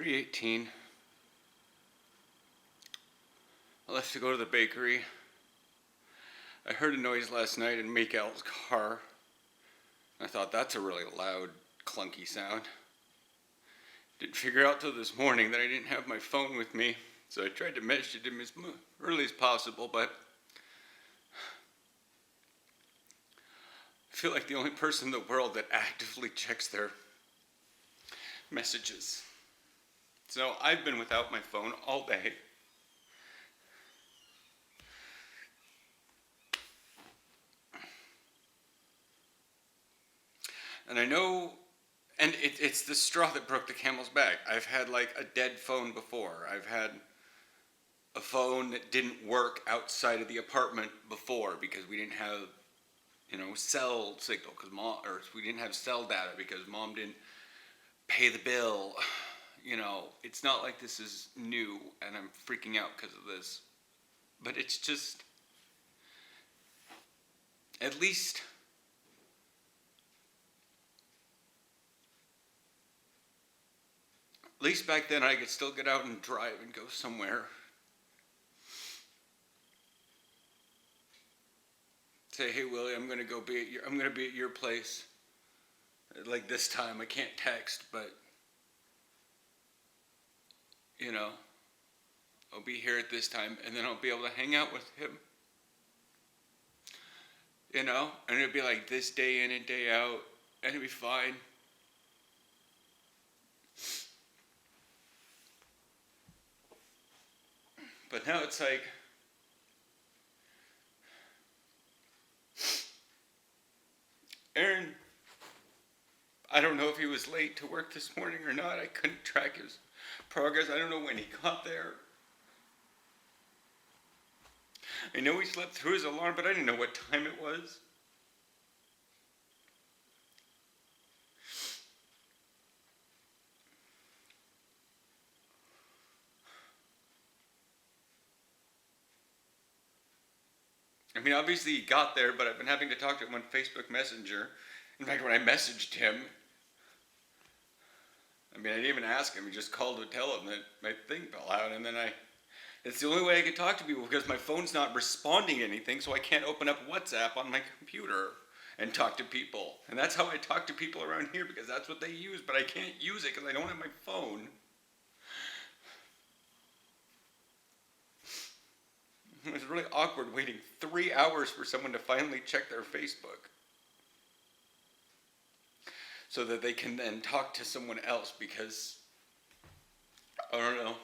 3:18. I left to go to the bakery. I heard a noise last night in Mikael's car. I thought, that's a really loud, clunky sound. Didn't figure out till this morning that I didn't have my phone with me, so I tried to message him as early as possible, but I feel like the only person in the world that actively checks their messages. So I've been without my phone all day. And I know, and it's the straw that broke the camel's back. I've had like a dead phone before. I've had a phone that didn't work outside of the apartment before because we didn't have, cell signal or we didn't have cell data because mom didn't pay the bill. It's not like this is new and I'm freaking out because of this. But it's just, at least back then I could still get out and drive and go somewhere. Say, hey Willie, I'm gonna be at your place. Like this time, I can't text, but I'll be here at this time, and then I'll be able to hang out with him. And it'll be like this day in and day out, and it'll be fine. But now it's like, Aaron, I don't know if he was late to work this morning or not. I couldn't track his progress. I don't know when he got there. I know he slept through his alarm, but I didn't know what time it was. I mean, obviously he got there, but I've been having to talk to him on Facebook Messenger. In fact, when I messaged him, I didn't even ask him. He just called to tell him that my thing fell out, and then it's the only way I could talk to people because my phone's not responding to anything, so I can't open up WhatsApp on my computer and talk to people. And that's how I talk to people around here because that's what they use, but I can't use it because I don't have my phone. It was really awkward waiting 3 hours for someone to finally check their Facebook so that they can then talk to someone else because, I don't know.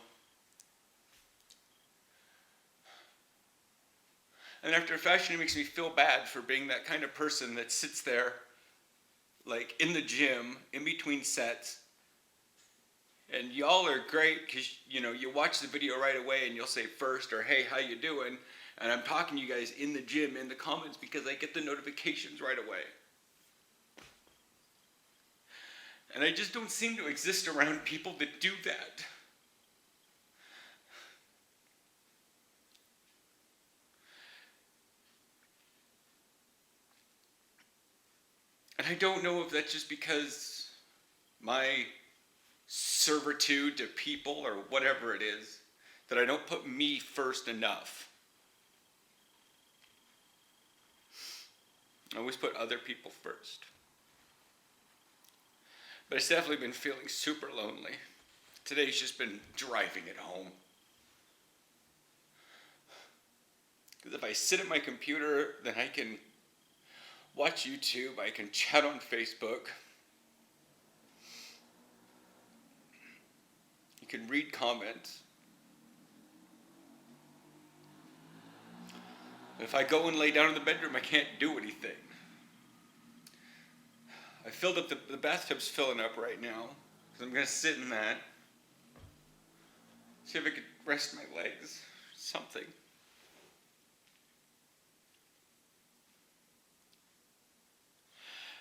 And after a fashion, it makes me feel bad for being that kind of person that sits there, like in the gym, in between sets. And y'all are great because, you watch the video right away and you'll say first or, hey, how you doing? And I'm talking to you guys in the gym, in the comments, because I get the notifications right away. And I just don't seem to exist around people that do that. And I don't know if that's just because my servitude to people or whatever it is, that I don't put me first enough. I always put other people first. But I've definitely been feeling super lonely. Today's just been driving it home. Because if I sit at my computer, then I can watch YouTube, I can chat on Facebook, you can read comments. If I go and lay down in the bedroom, I can't do anything. I filled up, the bathtub's filling up right now, because I'm going to sit in that. See if I could rest my legs, something.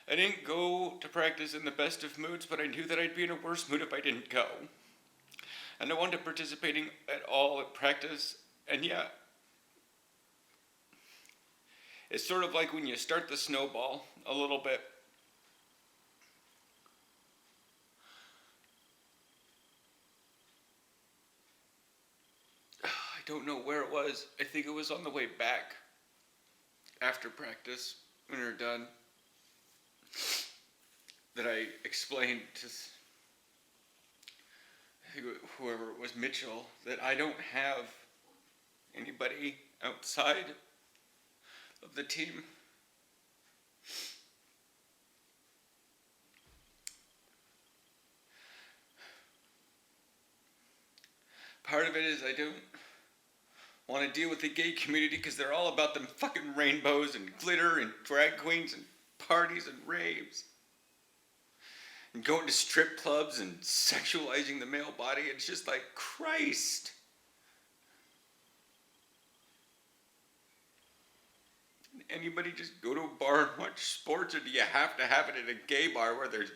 I didn't go to practice in the best of moods, but I knew that I'd be in a worse mood if I didn't go. And I wanted participating at all at practice, and yeah. It's sort of like when you start the snowball a little bit. don't know where it was. I think it was on the way back after practice when we were done, that I explained to whoever it was, Mitchell, that I don't have anybody outside of the team. Part of it is I don't want to deal with the gay community because they're all about them fucking rainbows and glitter and drag queens and parties and raves. And going to strip clubs and sexualizing the male body. It's just like, Christ. Anybody just go to a bar and watch sports, or do you have to have it at a gay bar where there's,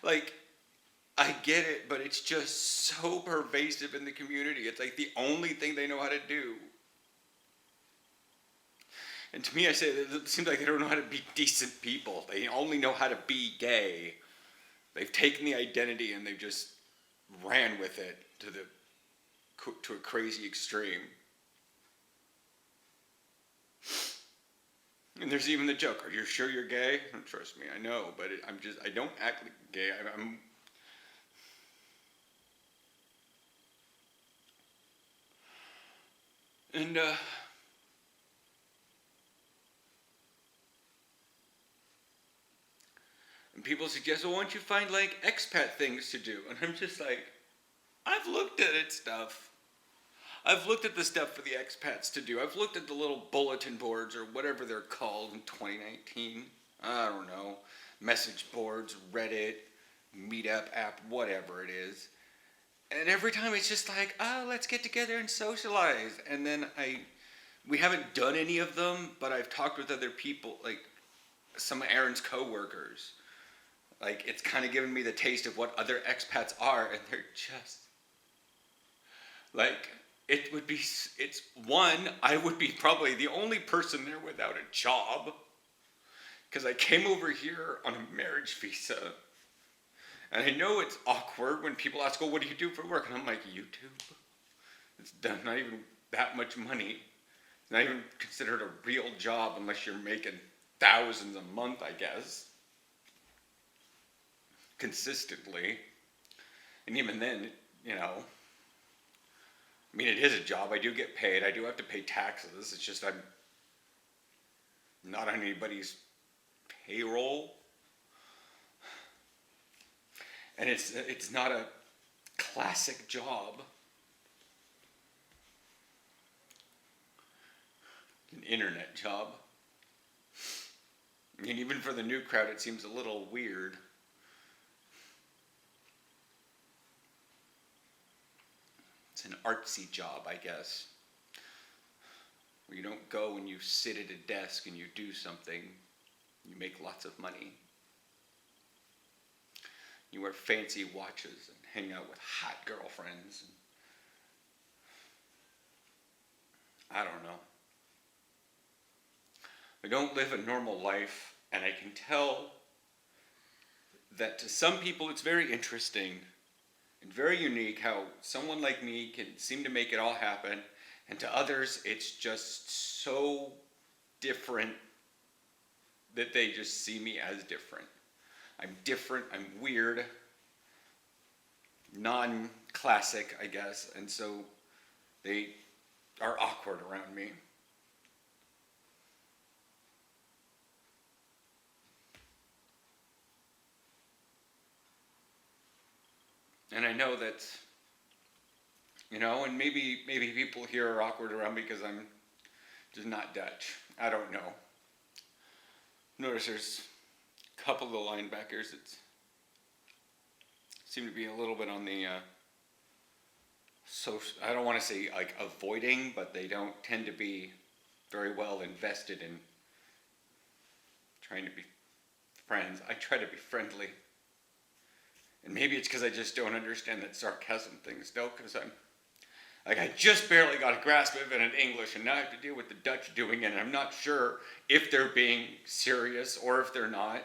like, I get it, but it's just so pervasive in the community. It's like the only thing they know how to do. And to me, I say, it seems like they don't know how to be decent people. They only know how to be gay. They've taken the identity and they've just ran with it to a crazy extreme. And there's even the joke, are you sure you're gay? Trust me, I know, but I don't act like gay. I'm And people suggest, well, why don't you find like expat things to do? And I'm just like, I've looked at it stuff. I've looked at the stuff for the expats to do. I've looked at the little bulletin boards or whatever they're called in 2019. I don't know. Message boards, Reddit, Meetup app, whatever it is. And every time it's just like, oh, let's get together and socialize. And then we haven't done any of them, but I've talked with other people, like some of Aaron's coworkers. Like, it's kind of given me the taste of what other expats are, and they're just, like, I would be probably the only person there without a job, because I came over here on a marriage visa, and I know it's awkward when people ask, well, what do you do for work? And I'm like, YouTube. It's not even that much money. It's not even considered a real job unless you're making thousands a month, I guess. Consistently. And even then, you know, I mean, it is a job. I do get paid. I do have to pay taxes. It's just I'm not on anybody's payroll. And it's not a classic job. An internet job. I mean, even for the new crowd, it seems a little weird. It's an artsy job, I guess. Where you don't go and you sit at a desk and you do something. You make lots of money. You wear fancy watches and hang out with hot girlfriends. I don't know. I don't live a normal life, and I can tell that to some people it's very interesting and very unique how someone like me can seem to make it all happen, and to others it's just so different that they just see me as different. I'm different, I'm weird, non-classic, I guess, and so they are awkward around me. And I know that, you know, and maybe people here are awkward around me because I'm just not Dutch. I don't know. Notice there's couple of the linebackers that seem to be a little bit on the I don't want to say like avoiding, but they don't tend to be very well invested in trying to be friends. I try to be friendly, and maybe it's because I just don't understand that sarcasm thing still, because I just barely got a grasp of it in English, and now I have to deal with the Dutch doing it, and I'm not sure if they're being serious or if they're not.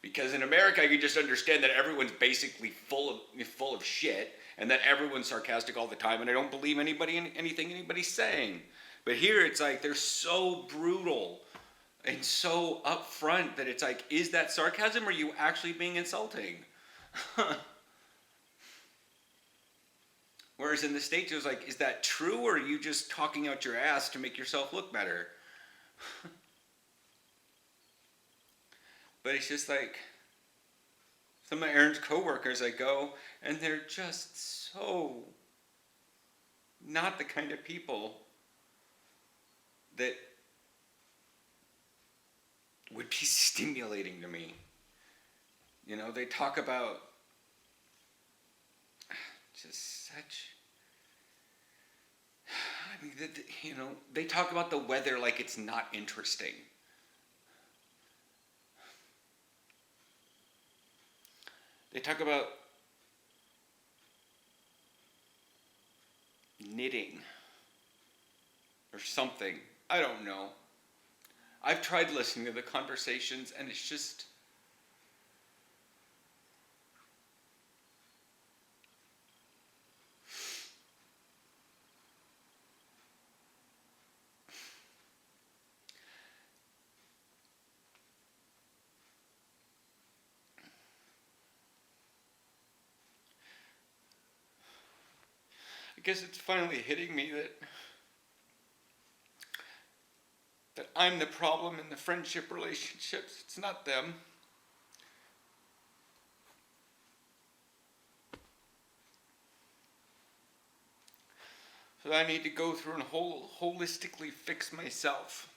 Because in America, you just understand that everyone's basically full of shit, and that everyone's sarcastic all the time, and I don't believe anything anybody's saying. But here, it's like they're so brutal and so upfront that it's like, is that sarcasm, or are you actually being insulting? Whereas in the States, it was like, is that true, or are you just talking out your ass to make yourself look better? But it's just like, some of Aaron's coworkers, I go, and they're just so not the kind of people that would be stimulating to me. You know, they talk about just such, I mean, you know, they talk about the weather like it's not interesting. They talk about knitting or something. I don't know. I've tried listening to the conversations, and it's just, I guess it's finally hitting me that I'm the problem in the friendship relationships. It's not them. So I need to go through and holistically fix myself.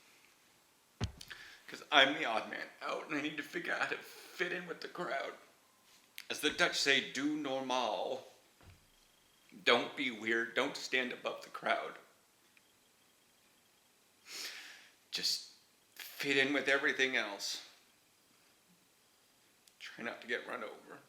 Because I'm the odd man out, and I need to figure out how to fit in with the crowd. As the Dutch say, do normal. Don't be weird. Don't stand above the crowd. Just fit in with everything else. Try not to get run over.